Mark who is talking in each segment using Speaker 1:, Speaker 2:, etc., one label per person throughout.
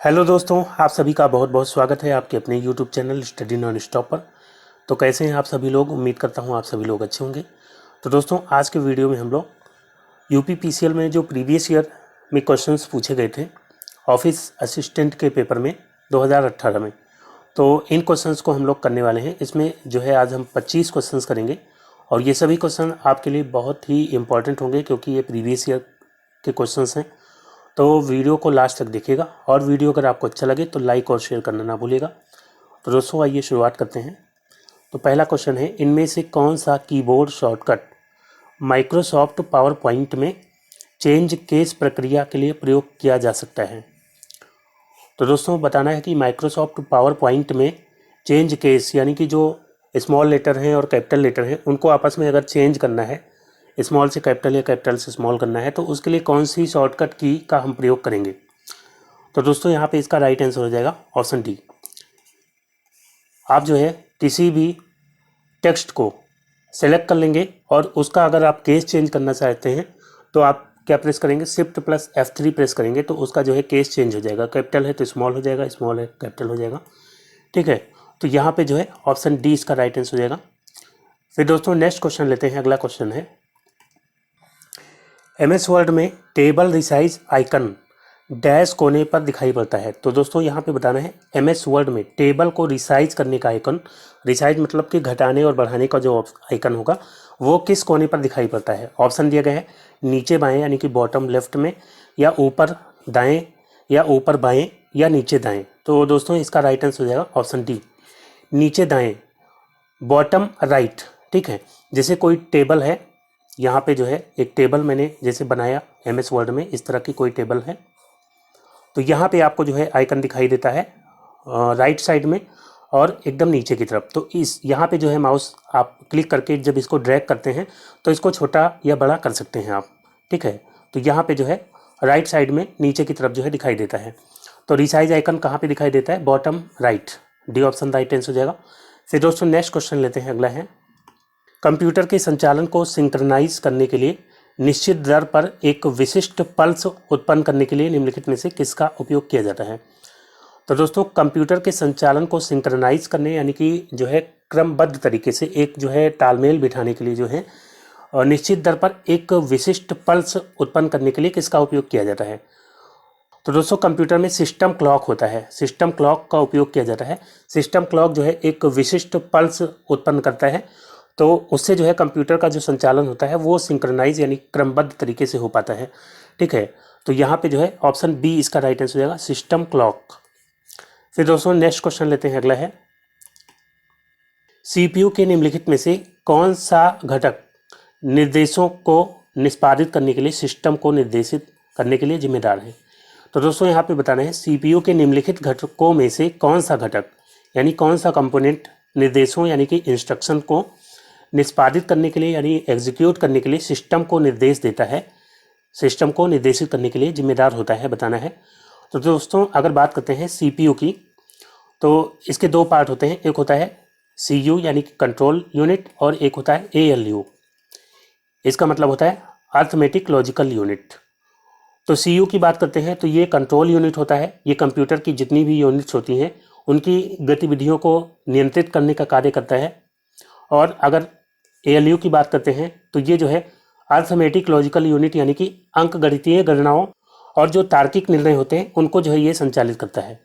Speaker 1: Hello दोस्तों, आप सभी का बहुत बहुत स्वागत है आपके अपने YouTube channel study non stop पर। तो कैसे हैं आप सभी लोग? उम्मीद करता हूं आप सभी लोग अच्छे होंगे। तो दोस्तों, आज के वीडियो में हम लोग यूपी पीसीएल में जो प्रीवियस ईयर में क्वेश्चंस पूछे गए थे ऑफिस असिस्टेंट के पेपर में 2018 में, तो इन क्वेश्चंस को हम लोग करने वाले हैं। इसमें जो है आज हम 25 क्वेश्चंस करेंगे और ये सभी क्वेश्चन आपके लिए बहुत ही इंपॉर्टेंट होंगे क्योंकि ये प्रीवियस ईयर के क्वेश्चंस हैं। तो वीडियो को लास्ट तक देखिएगा और वीडियो अगर आपको अच्छा लगे तो लाइक और शेयर करना ना भूलिएगा। तो दोस्तों, आइए शुरुआत करते हैं। तो पहला क्वेश्चन है, इनमें से कौन सा keyboard shortcut Microsoft power point में चेंज केस प्रक्रिया के लिए प्रयोग किया जा सकता है? तो दोस्तों, बताना है कि माइक्रोसॉफ्ट पावर पॉइंट में चेंज केस यानी कि जो स्मॉल लेटर हैं और कैपिटल लेटर हैं उनको आपस में अगर चेंज करना है, स्मॉल से कैपिटल या कैपिटल से स्मॉल करना है, तो उसके लिए कौन सी शॉर्टकट की का हम प्रयोग करेंगे? तो दोस्तों, यहाँ पे इसका राइट आंसर हो जाएगा ऑप्शन डी। आप जो है किसी भी टेक्स्ट को सेलेक्ट कर लेंगे और उसका अगर आप केस चेंज करना चाहते हैं तो आप क्या प्रेस करेंगे, शिफ्ट प्लस F3 प्रेस करेंगे तो उसका जो है केस चेंज हो जाएगा। कैपिटल है तो स्मॉल हो जाएगा, स्मॉल है कैपिटल हो जाएगा। ठीक है, तो यहाँ पे जो है ऑप्शन डी इसका राइट आंसर हो जाएगा। फिर दोस्तों नेक्स्ट क्वेश्चन लेते हैं। अगला क्वेश्चन है, MS वर्ड में टेबल रिसाइज आइकन डैश कोने पर दिखाई पड़ता है। तो दोस्तों, यहाँ पे बताना है MS वर्ड में टेबल को रिसाइज करने का आइकन, रिसाइज मतलब कि घटाने और बढ़ाने का जो आइकन होगा वो किस कोने पर दिखाई पड़ता है? ऑप्शन दिया गया है नीचे बाएं यानी कि बॉटम लेफ्ट में, या ऊपर दाएं, या ऊपर बाएं, या नीचे दाएं। तो दोस्तों, इसका राइट आंसर हो जाएगा ऑप्शन डी, नीचे दाएं, बॉटम राइट। ठीक है, जैसे कोई टेबल है, यहाँ पे जो है एक टेबल मैंने जैसे बनाया MS वर्ड में, इस तरह की कोई टेबल है, तो यहाँ पे आपको जो है आइकन दिखाई देता है राइट साइड में और एकदम नीचे की तरफ। तो इस यहाँ पे जो है माउस आप क्लिक करके जब इसको ड्रैग करते हैं तो इसको छोटा या बड़ा कर सकते हैं आप। ठीक है, तो यहाँ पे जो है राइट साइड में नीचे की तरफ जो है दिखाई देता है। तो रिसाइज आइकन कहाँ पे दिखाई देता है? Bottom right. D option right answer हो जाएगा। फिर दोस्तों नेक्स्ट क्वेश्चन लेते हैं। अगला है, कंप्यूटर के संचालन को सिंक्रनाइज करने के लिए निश्चित दर पर एक विशिष्ट पल्स उत्पन्न करने के लिए निम्नलिखित में से किसका उपयोग किया जाता है? तो दोस्तों, कंप्यूटर के संचालन को सिंक्रनाइज करने यानी कि जो है क्रमबद्ध तरीके से एक जो है तालमेल बिठाने के लिए जो है और निश्चित दर पर एक विशिष्ट पल्स उत्पन्न करने के लिए किसका उपयोग किया जाता है? तो दोस्तों, कंप्यूटर में सिस्टम क्लॉक होता है, सिस्टम क्लॉक का उपयोग किया जाता है। सिस्टम क्लॉक जो है एक विशिष्ट पल्स उत्पन्न करता है, तो उससे जो है कंप्यूटर का जो संचालन होता है वो सिंक्रनाइज यानी क्रमबद्ध तरीके से हो पाता है। ठीक है, तो यहाँ पे जो है ऑप्शन बी इसका राइट आंसर हो जाएगा, सिस्टम क्लॉक। फिर दोस्तों नेक्स्ट क्वेश्चन लेते हैं। अगला है, CPU के निम्नलिखित में से कौन सा घटक निर्देशों को निष्पादित करने के लिए सिस्टम को निर्देशित करने के लिए जिम्मेदार है? तो दोस्तों, यहाँ पे बताना है CPU के निम्नलिखित घटकों में से कौन सा घटक यानी कौन सा कंपोनेंट निर्देशों यानी कि इंस्ट्रक्शन को निष्पादित करने के लिए यानी एग्जीक्यूट करने के लिए सिस्टम को निर्देश देता है, सिस्टम को निर्देशित करने के लिए जिम्मेदार होता है, बताना है। तो दोस्तों, अगर बात करते हैं CPU की, तो इसके दो पार्ट होते हैं। एक होता है CU यानी कि कंट्रोल यूनिट और एक होता है ALU। इसका मतलब होता है अर्थमेटिक लॉजिकल यूनिट। तो CU की बात करते हैं तो ये कंट्रोल यूनिट होता है। ये कंप्यूटर की जितनी भी यूनिट्स होती हैं उनकी गतिविधियों को नियंत्रित करने का कार्य करता है। और अगर ALU की बात करते हैं तो ये जो है अर्थमेटिक लॉजिकल यूनिट यानी कि अंक गणितीय गणनाओं और जो तार्किक निर्णय होते हैं उनको जो है ये संचालित करता है।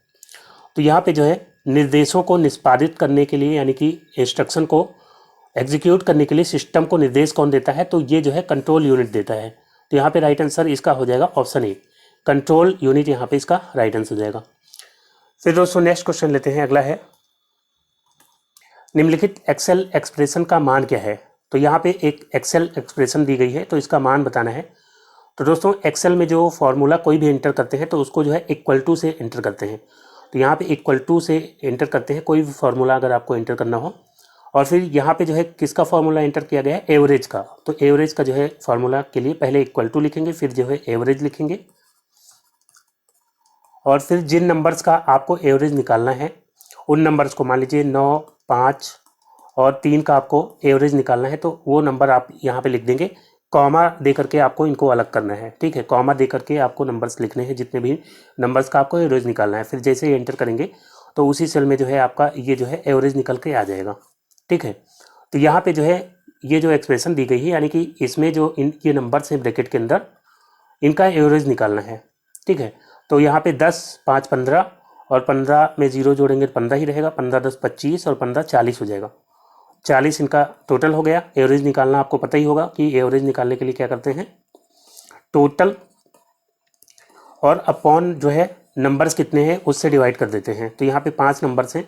Speaker 1: तो यहाँ पे जो है निर्देशों को निष्पादित करने के लिए यानी कि इंस्ट्रक्शन को एग्जीक्यूट करने के लिए सिस्टम को निर्देश कौन देता है? तो ये जो है कंट्रोल यूनिट देता है। तो यहाँ पे राइट आंसर इसका हो जाएगा ऑप्शन ए, कंट्रोल यूनिट यहाँ पे इसका राइट आंसर हो जाएगा। फिर दोस्तों नेक्स्ट क्वेश्चन लेते हैं। अगला है, निम्नलिखित एक्सेल एक्सप्रेशन का मान क्या है? तो यहाँ पे एक एक्सेल एक्सप्रेशन दी गई है तो इसका मान बताना है। तो दोस्तों, एक्सेल में जो फॉर्मूला कोई भी एंटर करते हैं तो उसको जो है इक्वल टू से एंटर करते हैं। तो यहाँ पे इक्वल टू से एंटर करते हैं कोई भी फॉर्मूला अगर आपको एंटर करना हो। और फिर यहाँ पे जो है किसका फॉर्मूला एंटर किया गया है? एवरेज का। तो एवरेज का जो है फॉर्मूला के लिए पहले इक्वल टू लिखेंगे, फिर जो है एवरेज लिखेंगे, और फिर जिन नंबर्स का आपको एवरेज निकालना है उन नंबर्स को, मान लीजिए 9, 5 और 3 का आपको एवरेज निकालना है तो वो नंबर आप यहाँ पे लिख देंगे कॉमा दे करके आपको इनको अलग करना है, ठीक है। कॉमा दे करके आपको नंबर्स लिखने हैं, जितने भी नंबर्स का आपको एवरेज निकालना है। फिर जैसे ही एंटर करेंगे तो उसी सेल में जो है आपका ये जो है एवरेज निकल के आ जाएगा, ठीक है। तो यहाँ पे जो है ये जो एक्सप्रेशन दी गई है, यानी कि इसमें जो ये नंबर्स हैं ब्रैकेट के अंदर, इनका एवरेज निकालना है, ठीक है। तो यहाँ पे 10, 5, 15 और 15 में 0 जोड़ेंगे 15 ही रहेगा, 15, 10, 25 और 15, 40 हो जाएगा। 40 इनका टोटल हो गया। एवरेज निकालना आपको पता ही होगा कि एवरेज निकालने के लिए क्या करते हैं, टोटल और अपॉन जो है नंबर्स कितने हैं उससे डिवाइड कर देते हैं। तो यहाँ पे 5 नंबर्स हैं,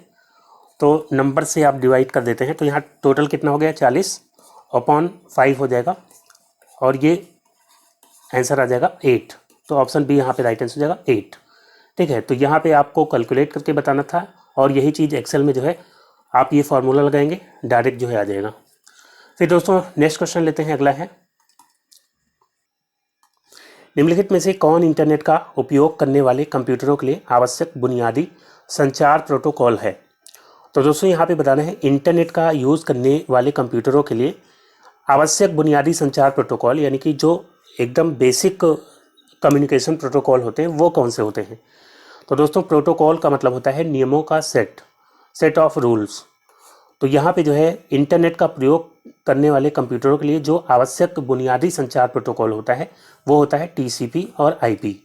Speaker 1: तो नंबर से आप डिवाइड कर देते हैं। तो यहाँ टोटल कितना हो गया, 40 अपॉन 5 हो जाएगा और ये आंसर आ जाएगा 8। तो ऑप्शन बी यहाँ पे राइट आंसर हो जाएगा 8, ठीक है। तो यहाँ पे आपको कैलकुलेट करके बताना था और यही चीज़ एक्सेल में जो है आप ये फार्मूला लगाएंगे, डायरेक्ट जो है आ जाएगा। फिर दोस्तों नेक्स्ट क्वेश्चन लेते हैं, अगला है, निम्नलिखित में से कौन इंटरनेट का उपयोग करने वाले कंप्यूटरों के लिए आवश्यक बुनियादी संचार प्रोटोकॉल है। तो दोस्तों यहाँ पे बताना है इंटरनेट का यूज़ करने वाले कंप्यूटरों के लिए आवश्यक बुनियादी संचार प्रोटोकॉल, यानी कि जो एकदम बेसिक कम्युनिकेशन प्रोटोकॉल होते हैं वो कौन से होते हैं। तो दोस्तों प्रोटोकॉल का मतलब होता है नियमों का सेट ऑफ रूल्स। तो यहाँ पे जो है इंटरनेट का प्रयोग करने वाले कंप्यूटरों के लिए जो आवश्यक बुनियादी संचार प्रोटोकॉल होता है वो होता है टीसीपी और आईपी।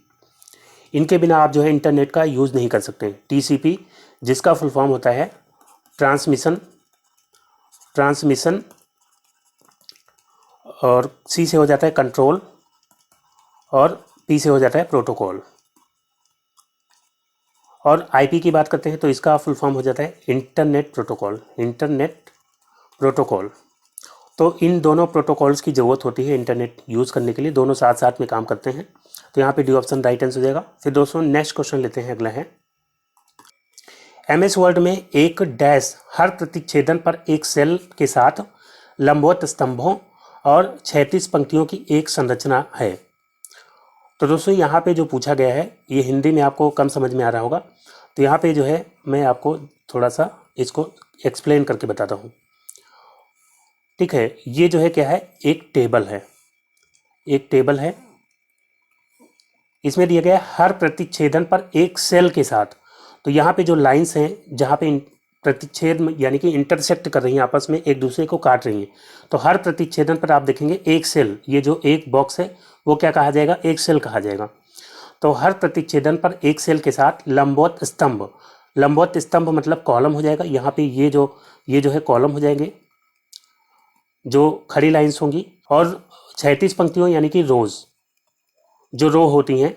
Speaker 1: इनके बिना आप जो है इंटरनेट का यूज़ नहीं कर सकते। टीसीपी जिसका फुल फॉर्म होता है ट्रांसमिशन और सी से हो जाता है कंट्रोल और पी से हो जाता है प्रोटोकॉल। और आईपी की बात करते हैं तो इसका फुल फॉर्म हो जाता है इंटरनेट प्रोटोकॉल। तो इन दोनों प्रोटोकॉल्स की ज़रूरत होती है इंटरनेट यूज़ करने के लिए, दोनों साथ साथ में काम करते हैं। तो यहाँ पे डी ऑप्शन राइट आंसर हो जाएगा। फिर दोस्तों नेक्स्ट क्वेश्चन लेते हैं, अगला है, एमएस वर्ड में एक डैश हर प्रतिच्छेदन पर एक सेल के साथ लंबवत स्तंभों और 36 पंक्तियों की एक संरचना है। तो दोस्तों यहाँ पे जो पूछा गया है ये हिंदी में आपको कम समझ में आ रहा होगा, तो यहाँ पे जो है मैं आपको थोड़ा सा इसको एक्सप्लेन करके बताता हूँ, ठीक है। ये जो है क्या है, एक टेबल है, इसमें दिया गया है हर प्रतिच्छेदन पर एक सेल के साथ। तो यहाँ पे जो लाइंस हैं जहाँ पे प्रतिच्छेद यानी कि इंटरसेक्ट कर रही हैं, आपस में एक दूसरे को काट रही हैं, तो हर प्रतिच्छेदन पर आप देखेंगे एक सेल, ये जो एक बॉक्स है वो क्या कहा जाएगा, एक सेल कहा जाएगा। तो हर प्रतिच्छेदन पर एक सेल के साथ लंबवत स्तंभ मतलब कॉलम हो जाएगा। यहाँ पे ये जो है कॉलम हो जाएंगे जो खड़ी लाइंस होंगी, और 36 पंक्तियों यानी कि रोज़, जो रो होती हैं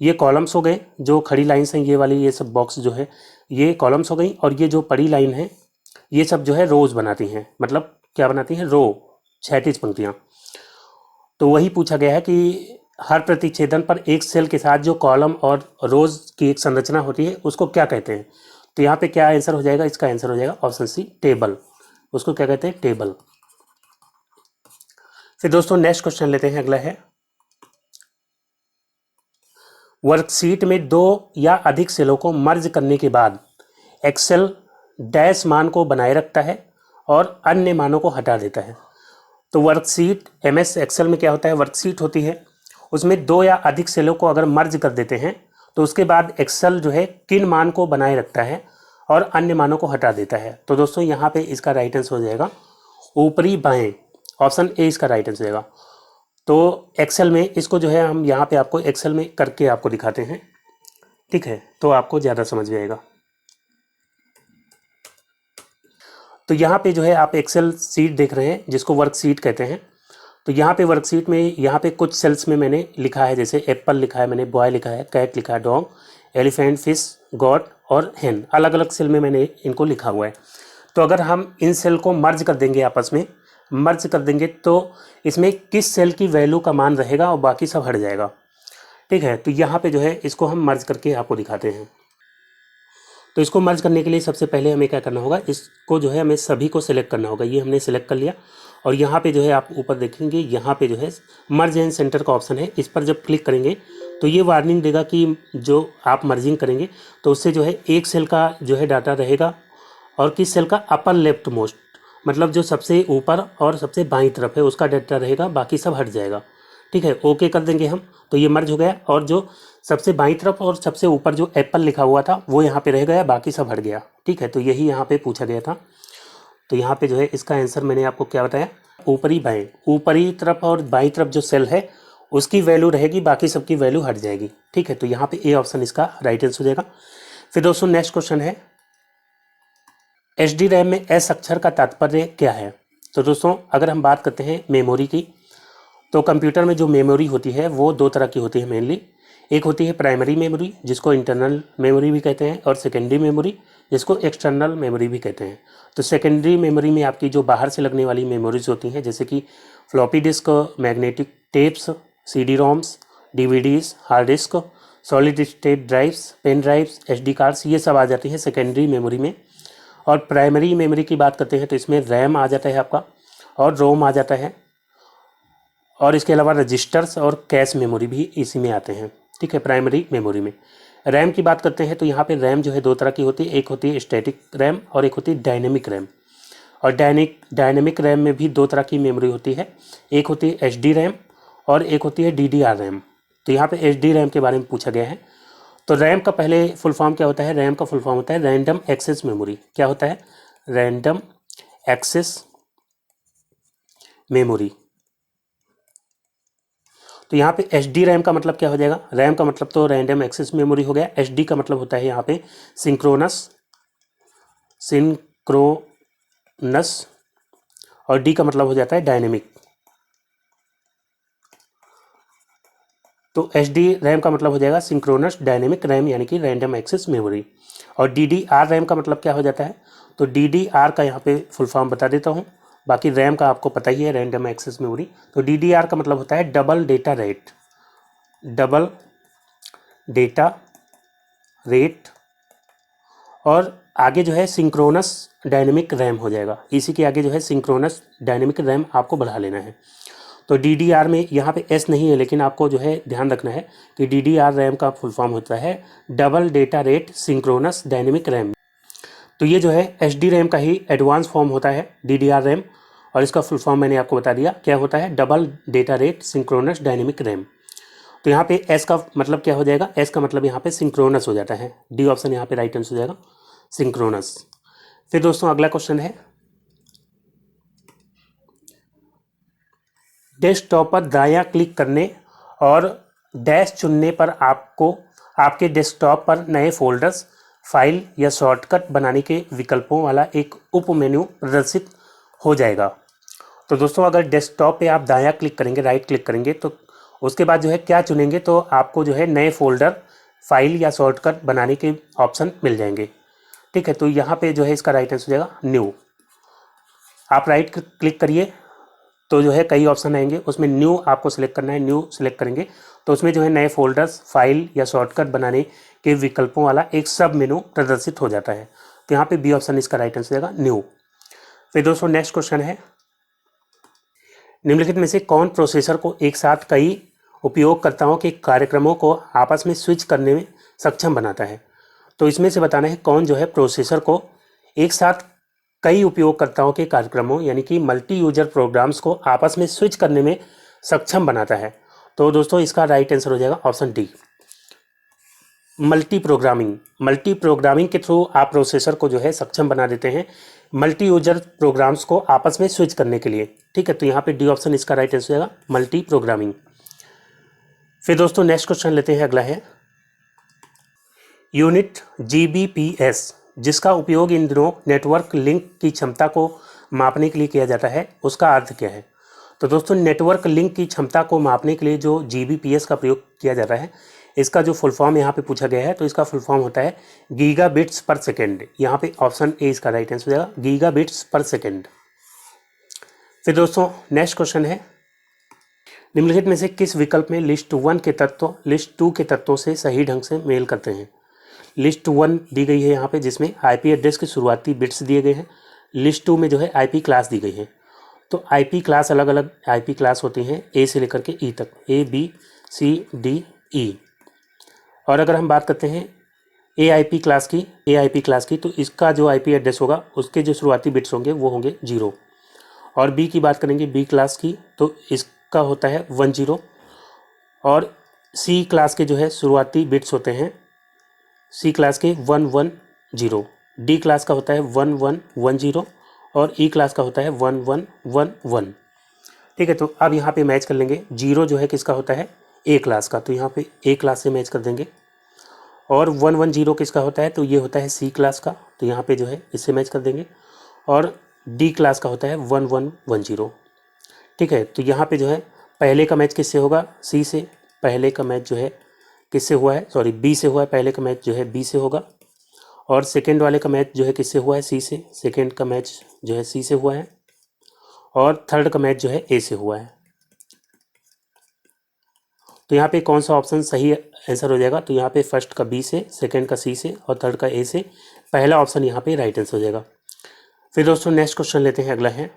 Speaker 1: ये कॉलम्स हो गए, जो खड़ी लाइंस हैं ये वाली, ये सब बॉक्स जो है ये कॉलम्स हो गई, और ये जो पड़ी लाइन है ये सब जो है रोज़ बनाती हैं, मतलब क्या बनाती हैं, रो, 36 पंक्तियाँ। तो वही पूछा गया है कि हर प्रतिच्छेदन पर एक सेल के साथ जो कॉलम और रोज़ की एक संरचना होती है उसको क्या कहते हैं। तो यहाँ पे क्या आंसर हो जाएगा, इसका आंसर हो जाएगा ऑप्शन सी, टेबल। उसको क्या कहते हैं, टेबल। फिर दोस्तों नेक्स्ट क्वेश्चन लेते हैं, अगला है, वर्कशीट में 2 या अधिक सेलों को मर्ज करने के बाद एक्सेल डैश मान को बनाए रखता है और अन्य मानों को हटा देता है। तो वर्कशीट एमएस एक्सेल में क्या होता है, वर्कशीट होती है, उसमें 2 या अधिक सेलों को अगर मर्ज कर देते हैं तो उसके बाद एक्सेल जो है किन मान को बनाए रखता है और अन्य मानों को हटा देता है। तो दोस्तों यहाँ पे इसका राइट आंसर हो जाएगा ऊपरी बाएं, ऑप्शन ए इसका राइट आंसर होगा। तो एक्सेल में इसको जो है हम यहाँ पे आपको एक्सेल में करके आपको दिखाते हैं, ठीक है, तो आपको ज़्यादा समझ में आएगा। तो यहाँ पे जो है आप एक्सेल सीट देख रहे हैं जिसको वर्कशीट कहते हैं। तो यहाँ पे वर्कशीट में यहाँ पे कुछ सेल्स में मैंने लिखा है, जैसे एप्पल लिखा है मैंने, बॉय लिखा है, कैट लिखा है, डॉग, एलिफेंट, फिश, गॉड और हैन, अलग अलग सेल में मैंने इनको लिखा हुआ है। तो अगर हम इन सेल को मर्ज कर देंगे, आपस में मर्ज कर देंगे, तो इसमें किस सेल की वैल्यू का मान रहेगा और बाकी सब हट जाएगा, ठीक है। तो यहाँ पे जो है इसको हम मर्ज करके आपको दिखाते हैं। तो इसको मर्ज करने के लिए सबसे पहले हमें क्या करना होगा, इसको जो है हमें सभी को सिलेक्ट करना होगा। ये हमने सिलेक्ट कर लिया और यहाँ पे जो है आप ऊपर देखेंगे, यहाँ पे जो है मर्ज एंड सेंटर का ऑप्शन है, इस पर जब क्लिक करेंगे तो ये वार्निंग देगा कि जो आप मर्जिंग करेंगे तो उससे जो है एक सेल का जो है डाटा रहेगा और किस सेल का, अपर लेफ्ट मोस्ट, मतलब जो सबसे ऊपर और सबसे बाईं तरफ है उसका डाटा रहेगा, बाकी सब हट जाएगा। ठीक है, ओके कर देंगे हम, तो ये मर्ज हो गया। और जो सबसे बाईं तरफ और सबसे ऊपर जो एप्पल लिखा हुआ था वो यहाँ पे रह गया, बाकी सब हट गया। ठीक है, तो यही यहाँ पे पूछा गया था। तो यहाँ पे जो है इसका आंसर मैंने आपको क्या बताया, ऊपरी बाएं, ऊपरी तरफ और बाईं तरफ जो सेल है उसकी वैल्यू रहेगी, बाकी सबकी वैल्यू हट जाएगी। ठीक है, तो यहाँ पे ए ऑप्शन इसका राइट आंसर हो जाएगा। फिर दोस्तों नेक्स्ट क्वेश्चन है, HDRAM में एस अक्षर का तात्पर्य क्या है। तो दोस्तों अगर हम बात करते हैं मेमोरी की, तो कंप्यूटर में जो मेमोरी होती है वो दो तरह की होती है मेनली। एक होती है प्राइमरी मेमोरी जिसको इंटरनल मेमोरी भी कहते हैं, और सेकेंडरी मेमोरी जिसको एक्सटर्नल मेमोरी भी कहते हैं। तो सेकेंडरी मेमोरी में आपकी जो बाहर से लगने वाली मेमोरीज होती हैं, जैसे कि floppy disk, magnetic tapes, CD-ROMs, DVDs, hard disk, solid state drives, pen drives, SD cards, ये सब आ जाती हैं सेकेंडरी मेमोरी में। और प्राइमरी मेमोरी की बात करते हैं तो इसमें रैम आ जाता है आपका, और रोम आ जाता है, और इसके अलावा रजिस्टर्स और कैश मेमोरी भी इसी में आते हैं। ठीक है, प्राइमरी मेमोरी में। रैम की बात करते हैं तो यहाँ पे रैम जो है दो तरह की होती है, एक होती है स्टैटिक रैम और एक होती है डायनेमिक रैम। और डायनेमिक रैम में भी दो तरह की मेमोरी होती है, एक होती है HD रैम और एक होती है DDR रैम। तो यहाँ पे HD रैम के बारे में पूछा गया है। तो रैम का पहले फुल फॉर्म क्या होता है, रैम का फुल फॉर्म होता है रैंडम एक्सेस मेमोरी। क्या होता है, रैंडम एक्सेस मेमोरी। तो यहाँ पे HD रैम का मतलब क्या हो जाएगा, रैम का मतलब तो रैंडम एक्सेस मेमोरी हो गया, HD का मतलब होता है यहाँ पे सिंक्रोनस, और D का मतलब हो जाता है डायनेमिक। तो HD रैम का मतलब हो जाएगा सिंक्रोनस डायनेमिक रैम, यानी कि रैंडम एक्सेस मेमोरी। और DDR रैम का मतलब क्या हो जाता है, तो DDR का यहाँ पे फुल फॉर्म बता देता हूँ, बाकी रैम का आपको पता ही है, रैंडम एक्सेस मेमोरी। तो DDR का मतलब होता है double data rate, double data rate. और आगे जो है सिंक्रोनस डायनेमिक रैम हो जाएगा, इसी के आगे जो है सिंक्रोनस डायनेमिक रैम आपको बढ़ा लेना है। तो DDR में यहाँ पे S नहीं है, लेकिन आपको जो है ध्यान रखना है कि DDR रैम का फुल फॉर्म होता है double data rate synchronous dynamic RAM. तो ये जो है HD रैम का ही एडवांस फॉर्म होता है DDR रैम, और इसका फुल फॉर्म मैंने आपको बता दिया क्या होता है, double data rate synchronous dynamic RAM. तो यहाँ पे S का मतलब क्या हो जाएगा, S का मतलब यहाँ पे सिंक्रोनस हो जाता है, D ऑप्शन यहाँ पे राइट आंसर हो जाएगा, सिंक्रोनस। फिर दोस्तों अगला क्वेश्चन है, डेस्कटॉप पर दायां क्लिक करने और डैश चुनने पर आपको आपके डेस्कटॉप पर नए फोल्डर्स, फाइल या शॉर्टकट बनाने के विकल्पों वाला एक उप मेन्यू प्रदर्शित हो जाएगा। तो दोस्तों अगर डेस्कटॉप पे आप दायां क्लिक करेंगे, राइट क्लिक करेंगे, तो उसके बाद जो है क्या चुनेंगे, तो आपको जो है नए फोल्डर, फाइल या शॉर्टकट बनाने के ऑप्शन मिल जाएंगे। ठीक है, तो यहाँ पे जो है इसका राइट आंसर हो जाएगा न्यू। आप राइट क्लिक करिए तो जो है कई ऑप्शन आएंगे, उसमें न्यू आपको सिलेक्ट करना है, न्यू सिलेक्ट करेंगे तो उसमें जो है नए फोल्डर्स, फाइल या शॉर्टकट बनाने के विकल्पों वाला एक सब मेनू प्रदर्शित हो जाता है। तो यहाँ पे बी ऑप्शन इसका राइट आंसर हो जाएगा न्यू। फिर दोस्तों नेक्स्ट क्वेश्चन है, निम्नलिखित में से कौन प्रोसेसर को एक साथ कई उपयोगकर्ताओं के कार्यक्रमों को आपस में स्विच करने में सक्षम बनाता है। तो इसमें से बताना है कौन जो है प्रोसेसर को एक साथ कई उपयोगकर्ताओं के कार्यक्रमों यानी कि मल्टी यूजर प्रोग्राम्स को आपस में स्विच करने में सक्षम बनाता है। तो दोस्तों इसका राइट आंसर हो जाएगा option D, multi programming. Multi programming के थ्रू आप प्रोसेसर को जो है सक्षम बना देते हैं मल्टी यूजर प्रोग्राम्स को आपस में स्विच करने के लिए। ठीक है, तो यहाँ पे डी ऑप्शन इसका राइट आंसर हो जाएगा, मल्टी प्रोग्रामिंग। फिर दोस्तों नेक्स्ट क्वेश्चन लेते हैं, अगला है यूनिट GBPS, जिसका उपयोग इन दिनों नेटवर्क लिंक की क्षमता को मापने के लिए किया जाता है, उसका अर्थ क्या है। तो दोस्तों नेटवर्क लिंक की क्षमता को मापने के लिए जो GBPS का प्रयोग किया जाता है, इसका जो फुल फॉर्म यहाँ पे पूछा गया है, तो इसका फुल फॉर्म होता है गीगाबिट्स पर सेकेंड। यहाँ पे ऑप्शन ए इसका राइट आंसर हो जाएगा, गीगाबिट्स पर सेकेंड। फिर दोस्तों नेक्स्ट क्वेश्चन है, निम्नलिखित में से किस विकल्प में लिस्ट 1 के तत्व लिस्ट 2 के तत्वों से सही ढंग से मेल करते हैं। लिस्ट 1 दी गई है यहाँ पे, जिसमें IP एड्रेस के शुरुआती बिट्स दिए गए हैं। लिस्ट 2 में जो है IP क्लास दी गई है। तो IP क्लास अलग अलग IP क्लास होती हैं A से लेकर के E तक, A B C D E। और अगर हम बात करते हैं AIP क्लास की, तो इसका जो IP एड्रेस होगा उसके जो शुरुआती बिट्स होंगे वो होंगे 0। और B की बात करेंगे, B क्लास की, तो इसका होता है 10। और C क्लास के जो है शुरुआती बिट्स होते हैं C क्लास के 110। D क्लास का होता है 1110 और E क्लास का होता है 1111। ठीक है, तो अब यहाँ पे मैच कर लेंगे। 0 जो है किसका होता है, A क्लास का, तो यहाँ पे A क्लास से मैच कर देंगे। और 110 किसका होता है, तो ये होता है C क्लास का, तो यहाँ पे जो है इससे मैच कर देंगे। और D क्लास का होता है 1110। ठीक है, तो यहाँ पे जो है पहले का मैच किससे होगा, C से। पहले का मैच जो है किससे हुआ है, सॉरी B से हुआ है, पहले का मैच जो है B से होगा। और सेकेंड वाले का मैच जो है किससे हुआ है, C से। सेकेंड का मैच जो है C से हुआ है। और थर्ड का मैच जो है A से हुआ है। तो यहाँ पे कौन सा ऑप्शन सही आंसर हो जाएगा, तो यहाँ पे फर्स्ट का B से, सेकेंड का C से और थर्ड का A से, पहला ऑप्शन यहाँ पे राइट आंसर हो जाएगा। फिर दोस्तों नेक्स्ट क्वेश्चन लेते हैं, अगला है,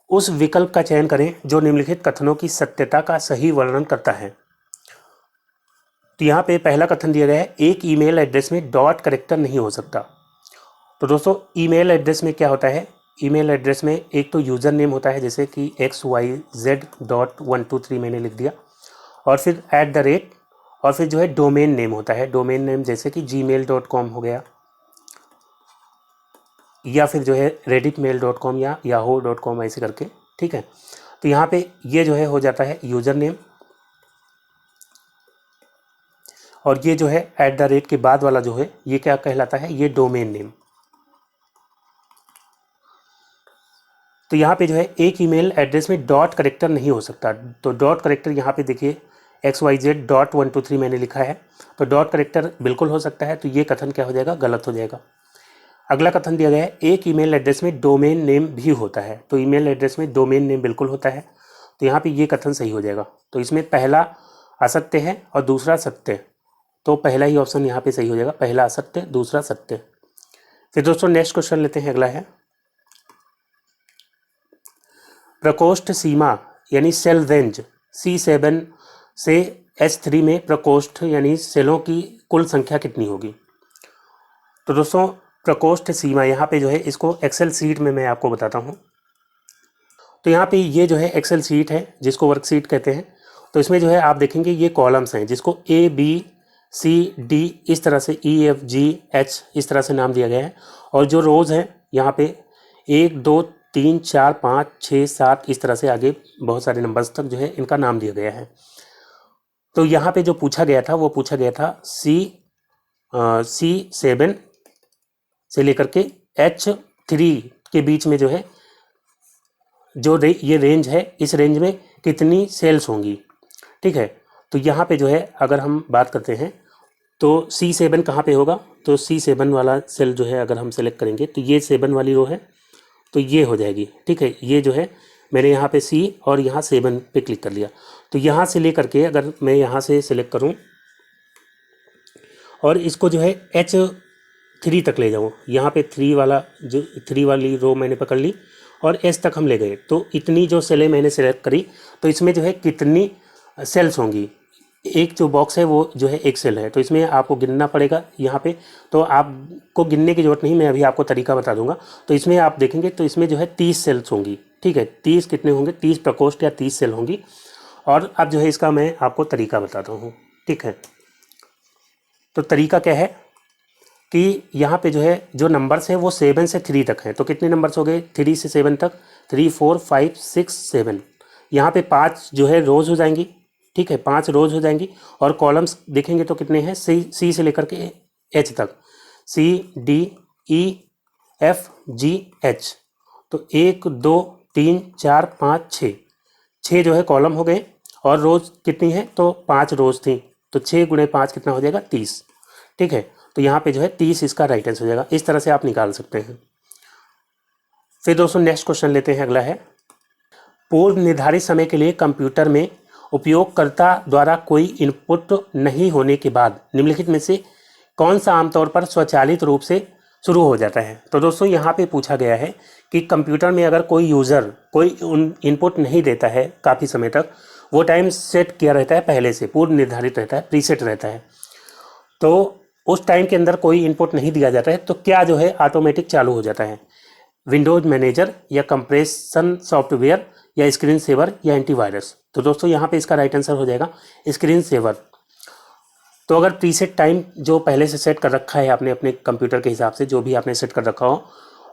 Speaker 1: उस विकल्प का चयन करें जो निम्नलिखित कथनों की सत्यता का सही वर्णन करता है। तो यहाँ पे पहला कथन दिया गया है, एक ईमेल एड्रेस में डॉट कैरेक्टर नहीं हो सकता। तो दोस्तों ईमेल एड्रेस में क्या होता है, ईमेल एड्रेस में एक तो यूज़र नेम होता है, जैसे कि XYZ.123 मैंने लिख दिया, और फिर @ और फिर जो है डोमेन नेम होता है। डोमेन नेम जैसे कि gmail.com हो गया, या फिर जो है redditmail.com या yahoo.com ऐसे करके। ठीक है, तो यहाँ पे ये जो है हो जाता है यूज़र नेम, और ये जो है @ के बाद वाला जो है ये क्या कहलाता है, ये डोमेन नेम। तो यहाँ पे जो है एक ईमेल एड्रेस में डॉट कैरेक्टर नहीं हो सकता। तो डॉट कैरेक्टर यहाँ पे देखिए XYZ.123 मैंने लिखा है, तो डॉट कैरेक्टर बिल्कुल हो सकता है, तो ये कथन क्या हो जाएगा, गलत हो जाएगा। अगला कथन दिया गया है, एक ईमेल एड्रेस में डोमेन नेम भी होता है। तो ईमेल एड्रेस में डोमेन नेम बिल्कुल होता है, तो यहाँ पे ये कथन सही हो जाएगा। तो इसमें पहला असत्य है और दूसरा सत्य, तो पहला ही ऑप्शन यहाँ पे सही हो जाएगा, पहला असत्य दूसरा सत्य। फिर दोस्तों नेक्स्ट क्वेश्चन लेते हैं, अगला है, प्रकोष्ठ सीमा यानी सेल रेंज C7 से H3 में प्रकोष्ठ यानी सेलों की कुल संख्या कितनी होगी। तो दोस्तों प्रकोष्ठ सीमा यहाँ पे जो है इसको एक्सेल सीट में मैं आपको बताता हूँ। तो यहाँ पे ये जो है एक्सेल सीट है जिसको वर्कशीट कहते हैं। तो इसमें जो है आप देखेंगे ये कॉलम्स हैं जिसको ABCD इस तरह से EFGH इस तरह से नाम दिया गया है। और जो रोज़ हैं यहाँ पे 1 2 3 4 5 6 7 इस तरह से आगे बहुत सारे नंबर्स तक जो है इनका नाम दिया गया है। तो यहाँ पे जो पूछा गया था वो पूछा गया था C7 से लेकर के H3 के बीच में जो है जो ये रेंज है, इस रेंज में कितनी सेल्स होंगी। ठीक है, तो यहाँ पे जो है अगर हम बात करते हैं तो C7 कहाँ पे होगा, तो C7 वाला सेल जो है अगर हम सेलेक्ट करेंगे तो ये 7 वाली रो है, तो ये हो जाएगी। ठीक है, ये जो है मैंने यहाँ पे C और यहाँ 7 पे क्लिक कर लिया। तो यहाँ से लेकर के अगर मैं यहाँ से सिलेक्ट करूँ और इसको जो है H3 तक ले जाऊँ, यहाँ पे 3 वाला जो 3 वाली रो मैंने पकड़ ली और S तक हम ले गए, तो इतनी जो सेलें मैंने सेलेक्ट करी, तो इसमें जो है कितनी सेल्स होंगी। एक जो बॉक्स है वो जो है एक सेल है, तो इसमें आपको गिनना पड़ेगा यहाँ पे। तो आपको गिनने की ज़रूरत नहीं, मैं अभी आपको तरीका बता दूंगा। तो इसमें आप देखेंगे तो इसमें जो है 30 सेल्स होंगी। ठीक है, 30 कितने होंगे, 30 प्रकोष्ठ या 30 सेल होंगी। और अब जो है इसका मैं आपको तरीका बताता हूँ। ठीक है, तो तरीका क्या है कि यहाँ पे जो है जो नंबर्स हैं वो 7 से 3 तक हैं। तो कितने नंबर्स हो गए 3 से 7 तक, 3 4 5 6 7। यहाँ पे 5 जो है रोज़ हो जाएंगी। ठीक है, 5 रोज़ हो जाएंगी। और कॉलम्स देखेंगे तो कितने हैं, सी से लेकर के H तक, CDEFGH। तो 1 2 3 4 5 6 जो है कॉलम हो गए। और रोज़ कितनी है, तो 5 रोज़ थी, तो 6 × 5 कितना हो जाएगा 30। ठीक है, तो यहाँ पे जो है 30 इसका राइट आंसर हो जाएगा। इस तरह से आप निकाल सकते हैं। फिर दोस्तों नेक्स्ट क्वेश्चन लेते हैं, अगला है, पूर्व निर्धारित समय के लिए कंप्यूटर में उपयोगकर्ता द्वारा कोई इनपुट नहीं होने के बाद निम्नलिखित में से कौन सा आमतौर पर स्वचालित रूप से शुरू हो जाता है। तो दोस्तों यहाँ पे पूछा गया है कि कंप्यूटर में अगर कोई यूज़र कोई इनपुट नहीं देता है काफ़ी समय तक, वो टाइम सेट किया रहता है पहले से, पूर्व निर्धारित रहता है, प्रीसेट रहता है। तो उस टाइम के अंदर कोई इनपुट नहीं दिया जाता है तो क्या जो है ऑटोमेटिक चालू हो जाता है, विंडोज मैनेजर या कंप्रेशन सॉफ्टवेयर या स्क्रीन सेवर या एंटीवायरस। तो दोस्तों यहाँ पे इसका राइट आंसर हो जाएगा स्क्रीन सेवर। तो अगर प्रीसेट टाइम जो पहले से सेट कर रखा है आपने अपने कंप्यूटर के हिसाब से, जो भी आपने सेट कर रखा हो,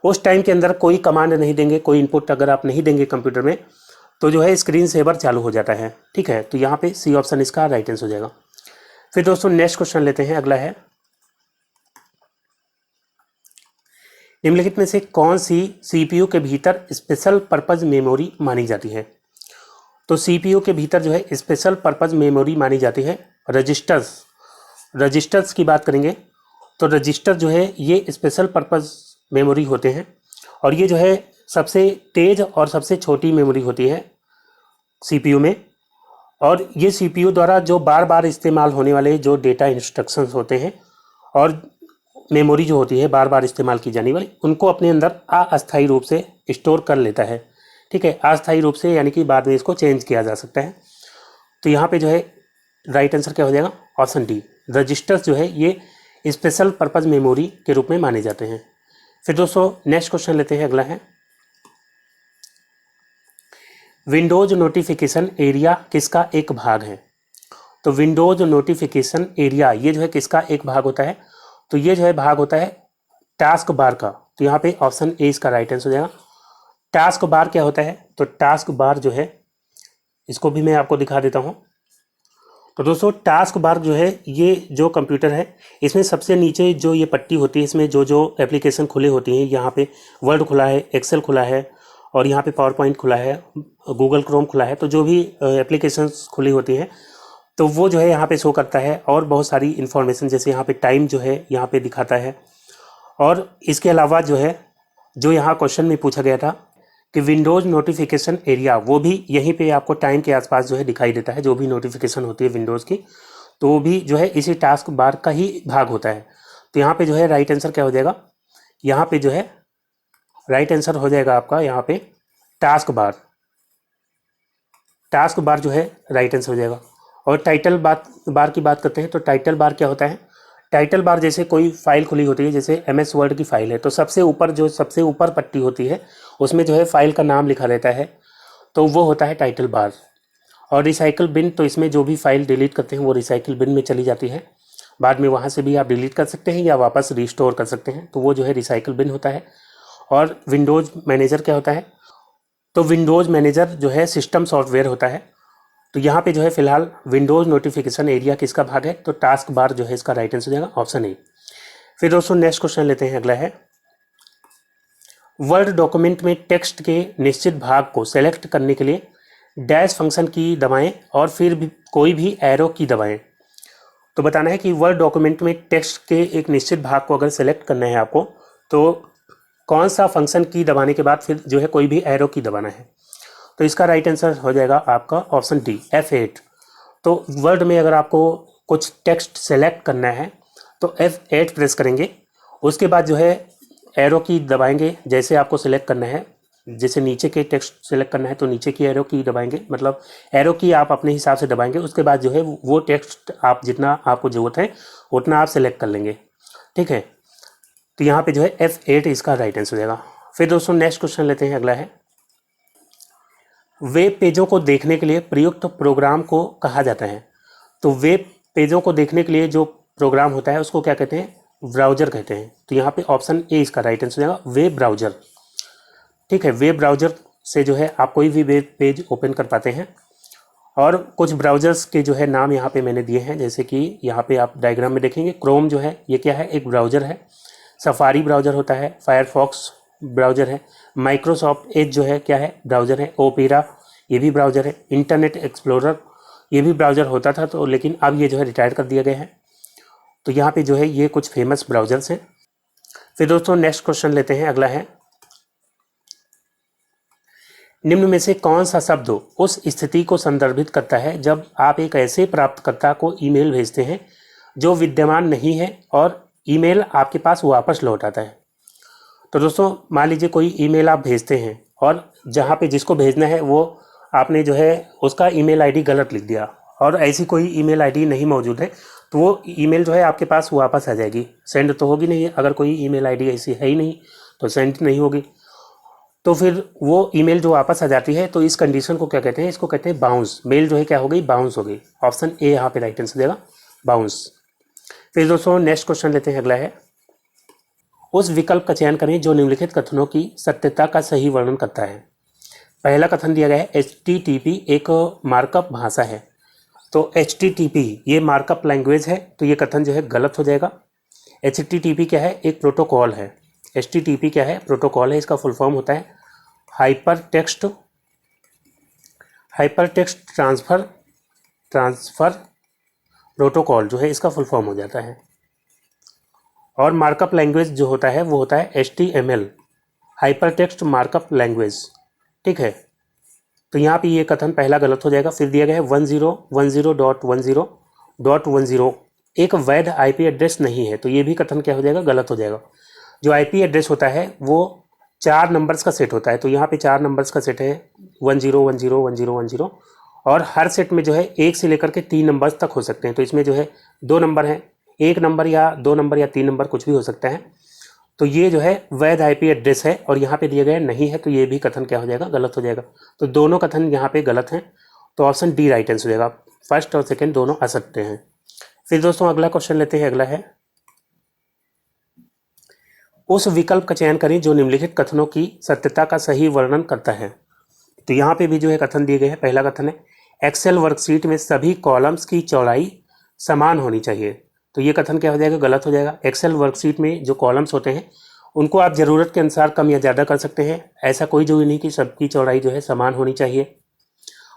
Speaker 1: उस टाइम के अंदर कोई कमांड नहीं देंगे, कोई इनपुट अगर आप नहीं देंगे कंप्यूटर में, तो जो है स्क्रीन सेवर चालू हो जाता है। ठीक है, तो यहाँ पे सी ऑप्शन इसका राइट आंसर हो जाएगा। फिर दोस्तों नेक्स्ट क्वेश्चन लेते हैं, अगला है निम्नलिखित में से कौन सी सीपीयू के भीतर स्पेशल पर्पज मेमोरी मानी जाती है। तो सीपीयू के भीतर जो है स्पेशल पर्पज मेमोरी मानी जाती है रजिस्टर्स की बात करेंगे तो रजिस्टर जो है ये स्पेशल पर्पज मेमोरी होते हैं, और ये जो है सबसे तेज और सबसे छोटी मेमोरी होती है सीपीयू में। और ये सीपीयू द्वारा जो बार बार इस्तेमाल होने वाले जो डेटा इंस्ट्रक्शंस होते हैं और मेमोरी जो होती है बार बार इस्तेमाल की जाने वाली, उनको अपने अंदर अस्थायी रूप से स्टोर कर लेता है। ठीक है, अस्थायी रूप से यानी कि बाद में इसको चेंज किया जा सकता है। तो यहाँ पे जो है राइट आंसर क्या हो जाएगा, ऑप्शन डी। रजिस्टर्स जो है ये स्पेशल पर्पज मेमोरी के रूप में माने जाते हैं। फिर दोस्तों नेक्स्ट क्वेश्चन लेते हैं, अगला है विंडोज नोटिफिकेशन एरिया किसका एक भाग है। तो विंडोज नोटिफिकेशन एरिया ये जो है किसका एक भाग होता है, तो ये जो है भाग होता है टास्क बार का। तो यहाँ पे ऑप्शन ए इसका राइट आंसर हो जाएगा। टास्क बार क्या होता है, तो टास्क बार जो है इसको भी मैं आपको दिखा देता हूँ। तो दोस्तों टास्क बार जो है ये जो कंप्यूटर है इसमें सबसे नीचे जो ये पट्टी होती है, इसमें जो जो एप्लीकेशन खुले होती हैं, यहाँ पे वर्ड खुला है, एक्सेल खुला है, और यहाँ पे पावर पॉइंट खुला है, गूगल क्रोम खुला है, तो जो भी एप्लीकेशंस खुली होती हैं तो वो जो है यहाँ पे शो करता है। और बहुत सारी इन्फॉर्मेशन जैसे यहाँ पे टाइम जो है यहाँ पे दिखाता है। और इसके अलावा जो है जो यहाँ क्वेश्चन में पूछा गया था कि विंडोज़ नोटिफिकेशन एरिया, वो भी यहीं पे आपको टाइम के आसपास जो है दिखाई देता है। जो भी नोटिफिकेशन होती है विंडोज़ की तो वो भी जो है इसी टास्क बार का ही भाग होता है। तो यहाँ पे जो है राइट आंसर क्या हो जाएगा, यहाँ पे जो है राइट आंसर हो जाएगा आपका यहाँ पे टास्क बार जो है राइट आंसर हो जाएगा। और टाइटल बार की बात करते हैं तो टाइटल बार क्या होता है, टाइटल बार जैसे कोई फाइल खुली होती है, जैसे MS वर्ड की फाइल है तो सबसे ऊपर पट्टी होती है उसमें जो है फाइल का नाम लिखा रहता है, तो वो होता है टाइटल बार। और रिसाइकल बिन, तो इसमें जो भी फाइल डिलीट करते हैं वो रिसाइकल बिन में चली जाती है, बाद में वहाँ से भी आप डिलीट कर सकते हैं या वापस रिस्टोर कर सकते हैं, तो वो जो है रिसाइकल बिन होता है। और विंडोज़ मैनेजर क्या होता है, तो विंडोज़ मैनेजर जो है सिस्टम सॉफ्टवेयर होता है। तो यहाँ पे जो है फिलहाल विंडोज़ नोटिफिकेशन एरिया किसका भाग है, तो टास्क बार जो है इसका राइट आंसर हो जाएगा ऑप्शन ए। फिर दोस्तों नेक्स्ट क्वेश्चन लेते हैं, अगला है वर्ड डॉक्यूमेंट में टेक्स्ट के निश्चित भाग को सेलेक्ट करने के लिए डैश फंक्शन की दबाएं और फिर भी कोई भी एरो की दबाएं। तो बताना है कि वर्ड डॉक्यूमेंट में टेक्स्ट के एक निश्चित भाग को अगर सेलेक्ट करना है आपको तो कौन सा फंक्शन की दबाने के बाद फिर जो है कोई भी एरो की दबाना है। तो इसका राइट आंसर हो जाएगा आपका ऑप्शन डी F8। तो वर्ड में अगर आपको कुछ टेक्स्ट सेलेक्ट करना है तो F8 प्रेस करेंगे, उसके बाद जो है एरो की दबाएंगे जैसे आपको सेलेक्ट करना है। जैसे नीचे के टेक्स्ट सेलेक्ट करना है तो नीचे की एरो की दबाएंगे, मतलब एरो की आप अपने हिसाब से दबाएंगे। उसके बाद जो है वो टेक्स्ट आप जितना आपको ज़रूरत है उतना आप सेलेक्ट कर लेंगे। ठीक है, तो यहाँ पे जो है F8 इसका राइट आंसर हो जाएगा। फिर दोस्तों नेक्स्ट क्वेश्चन लेते हैं, अगला है वेब पेजों को देखने के लिए प्रयुक्त प्रोग्राम को कहा जाता है। तो वेब पेजों को देखने के लिए जो प्रोग्राम होता है उसको क्या कहते हैं, ब्राउज़र कहते हैं। तो यहाँ पे ऑप्शन ए इसका राइट आंसर हो जाएगा वेब ब्राउज़र। ठीक है, वेब ब्राउज़र से जो है आप कोई भी वेब पेज ओपन कर पाते हैं। और कुछ ब्राउज़र्स के जो है नाम यहाँ पे मैंने दिए हैं, जैसे कि यहाँ पे आप डायग्राम में देखेंगे क्रोम जो है ये क्या है, एक ब्राउज़र है। सफारी ब्राउज़र होता है, फायरफॉक्स ब्राउज़र है, माइक्रोसॉफ्ट एज जो है क्या है, ब्राउज़र है, ओपेरा ये भी ब्राउज़र है, इंटरनेट एक्सप्लोरर ये भी ब्राउज़र होता था तो लेकिन अब ये जो है रिटायर कर दिया गया है। तो यहाँ पे जो है ये कुछ फेमस ब्राउज़र्स हैं। फिर दोस्तों नेक्स्ट क्वेश्चन लेते हैं, अगला है निम्न में से कौन सा शब्द उस स्थिति को संदर्भित करता है जब आप एक ऐसे प्राप्तकर्ता को ईमेल भेजते हैं जो विद्यमान नहीं है और ईमेल आपके पास वापस लौट आता है। तो दोस्तों मान लीजिए कोई ईमेल आप भेजते हैं और जहाँ पे जिसको भेजना है वो आपने जो है उसका ईमेल आईडी गलत लिख दिया और ऐसी कोई ईमेल आईडी नहीं मौजूद है, तो वो ईमेल जो है आपके पास वापस आ जाएगी, सेंड तो होगी नहीं। अगर कोई ईमेल आईडी ऐसी है ही नहीं तो सेंड नहीं होगी। तो फिर वो ईमेल जो वापस आ जाती है, तो इस कंडीशन को क्या कहते हैं, इसको कहते हैं बाउंस। मेल जो है क्या हो गई, बाउंस हो गई। ऑप्शन ए यहाँ पे राइट आंसर देगा, बाउंस। फिर दोस्तों नेक्स्ट क्वेश्चन लेते हैं, अगला है, उस विकल्प का चयन करें जो निम्नलिखित कथनों की सत्यता का सही वर्णन करता है। पहला कथन दिया गया है HTTP एक मार्कअप भाषा है। तो HTTP ये मार्कअप लैंग्वेज है, तो ये कथन जो है गलत हो जाएगा। HTTP क्या है, एक प्रोटोकॉल है। HTTP क्या है, प्रोटोकॉल है। इसका फुल फॉर्म होता है हाइपर टेक्स्ट ट्रांसफ़र प्रोटोकॉल, जो है इसका फुल फॉर्म हो जाता है। और मार्कअप लैंग्वेज जो होता है वो होता है HTML, hyper text markup language. ठीक है, तो यहाँ पे ये कथन पहला गलत हो जाएगा। फिर दिया गया है 1010.10.10 एक वैध IP एड्रेस नहीं है, तो ये भी कथन क्या हो जाएगा, गलत हो जाएगा। जो IP एड्रेस होता है वो 4 नंबर्स का सेट होता है, तो यहाँ पे 4 नंबर्स का सेट है 10101010, और हर सेट में जो है 1 से लेकर के 3 नंबर्स तक हो सकते हैं। तो इसमें जो है 2 नंबर हैं, 1 नंबर या 2 नंबर या 3 नंबर कुछ भी हो सकता है। तो ये जो है वैध IP एड्रेस है, और यहाँ पे दिया गया नहीं है, तो ये भी कथन क्या हो जाएगा, गलत हो जाएगा। तो दोनों कथन यहाँ पे गलत हैं, तो ऑप्शन डी राइट आंसर हो जाएगा। फर्स्ट और सेकंड दोनों असत्य हैं। फिर दोस्तों अगला क्वेश्चन लेते हैं, अगला है, उस विकल्प का चयन करें जो निम्नलिखित कथनों की सत्यता का सही वर्णन करता है। तो यहाँ पे भी जो है कथन दिए गए हैं। पहला कथन है एक्सेल वर्कशीट में सभी कॉलम्स की चौड़ाई समान होनी चाहिए। तो ये कथन क्या हो जाएगा, गलत हो जाएगा। एक्सेल वर्कशीट में जो कॉलम्स होते हैं उनको आप ज़रूरत के अनुसार कम या ज़्यादा कर सकते हैं, ऐसा कोई जरूरी नहीं कि सबकी चौड़ाई जो है समान होनी चाहिए।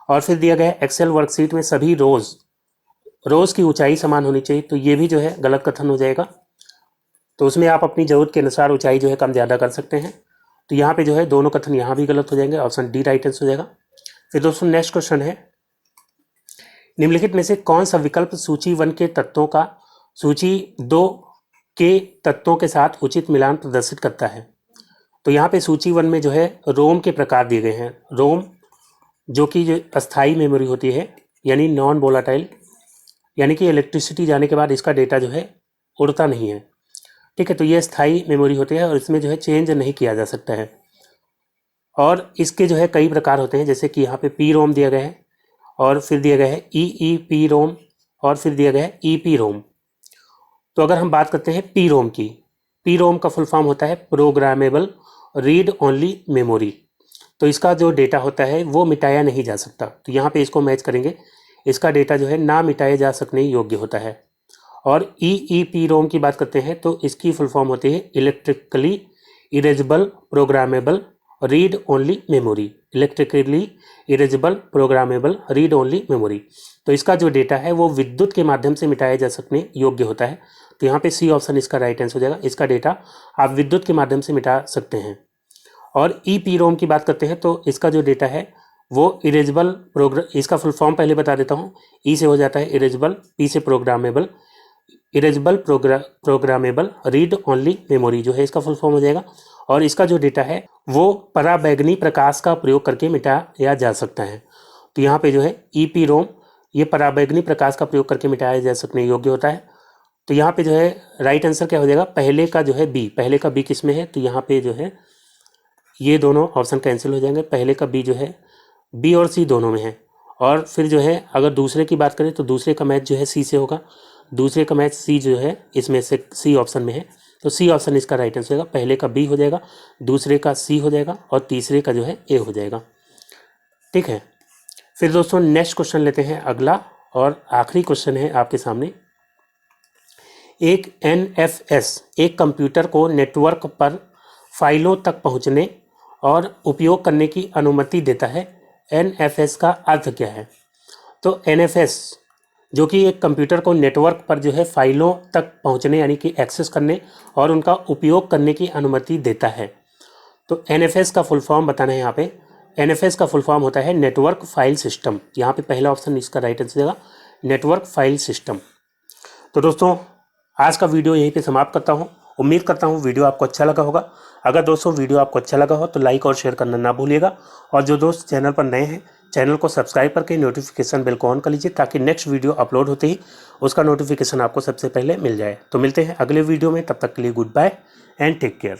Speaker 1: और फिर दिया गया है एक्सेल वर्कशीट में सभी रोज़ की ऊंचाई समान होनी चाहिए, तो ये भी जो है गलत कथन हो जाएगा। तो उसमें आप अपनी ज़रूरत के अनुसार ऊंचाई जो है कम ज़्यादा कर सकते हैं। तो यहाँ पे जो है दोनों कथन यहाँ भी गलत हो जाएंगे, ऑप्शन डी राइट आंसर हो जाएगा। फिर दोस्तों नेक्स्ट क्वेश्चन है, निम्नलिखित में से कौन सा विकल्प सूची 1 के तत्वों का सूची 2 के तत्वों के साथ उचित मिलान प्रदर्शित करता है। तो यहाँ पे सूची 1 में जो है रोम के प्रकार दिए गए हैं। रोम जो कि जो अस्थाई मेमोरी होती है, यानी नॉन वोलाटाइल, यानी कि इलेक्ट्रिसिटी जाने के बाद इसका डेटा जो है उड़ता नहीं है। ठीक है, तो ये स्थायी मेमोरी होती है और इसमें जो है चेंज नहीं किया जा सकता है। और इसके जो है कई प्रकार होते हैं, जैसे कि यहाँ पे पी रोम दिया गया है, और फिर दिया गया है EEP रोम, और फिर दिया गया है EP रोम। तो अगर हम बात करते हैं पी रोम की, पी रोम का फुल फॉर्म होता है प्रोग्रामेबल रीड ओनली मेमोरी। तो इसका जो डेटा होता है वो मिटाया नहीं जा सकता, तो यहाँ पे इसको मैच करेंगे। इसका डेटा जो है ना मिटाए जा सकने योग्य होता है। और EEP रोम की बात करते हैं तो इसकी फुल फॉर्म होती है electrically erasable programmable read only memory. Electrically erasable programmable read only memory. तो इसका जो डेटा है वो विद्युत के माध्यम से मिटाया जा सकने योग्य होता है। तो यहाँ पे सी ऑप्शन इसका राइट आंसर हो जाएगा। इसका डेटा आप विद्युत के माध्यम से मिटा सकते हैं। और EP रोम की बात करते हैं तो इसका जो डेटा है वो इरेजेबल इसका फुल फॉर्म पहले बता देता हूँ। E से हो जाता है इरेजेबल, P से programmable, erasable programmable read only memory जो है इसका फुल फॉर्म हो जाएगा। और इसका जो डेटा है वो पराबैंगनी प्रकाश का प्रयोग करके मिटाया जा सकता है। तो यहाँ पे जो है EP रोम ये पराबैंगनी प्रकाश का प्रयोग करके मिटाया जा सकने योग्य होता है। तो यहाँ पे जो है राइट आंसर क्या हो जाएगा, पहले का जो है B। पहले का B किस में है, तो यहाँ पे जो है ये दोनों ऑप्शन कैंसिल हो जाएंगे। पहले का B जो है B और C दोनों में है। और फिर जो है अगर दूसरे की बात करें तो दूसरे का मैच जो है C से होगा। दूसरे का मैच C जो है इसमें से C ऑप्शन में है, तो C ऑप्शन इसका राइट आंसर होगा। पहले का B हो जाएगा, दूसरे का C हो जाएगा, और तीसरे का जो है A हो जाएगा। ठीक है, फिर दोस्तों नेक्स्ट क्वेश्चन लेते हैं, अगला और आखिरी क्वेश्चन है आपके सामने। एक NFS एक कंप्यूटर को नेटवर्क पर फाइलों तक पहुंचने और उपयोग करने की अनुमति देता है। NFS का अर्थ क्या है? तो NFS जो कि एक कंप्यूटर को नेटवर्क पर जो है फाइलों तक पहुंचने यानी कि एक्सेस करने और उनका उपयोग करने की अनुमति देता है। तो NFS का फुल फॉर्म बताना है यहाँ पे। NFS का फुल फॉर्म होता है नेटवर्क फाइल सिस्टम। यहाँ पे पहला ऑप्शन इसका राइट आंसर देगा, नेटवर्क फाइल सिस्टम। तो दोस्तों आज का वीडियो यहीं पे समाप्त करता हूँ। उम्मीद करता हूँ वीडियो आपको अच्छा लगा होगा। अगर दोस्तों वीडियो आपको अच्छा लगा हो तो लाइक और शेयर करना ना भूलिएगा। और जो दोस्त चैनल पर नए हैं चैनल को सब्सक्राइब करके नोटिफिकेशन बेल को ऑन कर लीजिए ताकि नेक्स्ट वीडियो अपलोड होते ही उसका नोटिफिकेशन आपको सबसे पहले मिल जाए। तो मिलते हैं अगले वीडियो में, तब तक के लिए goodbye and take care.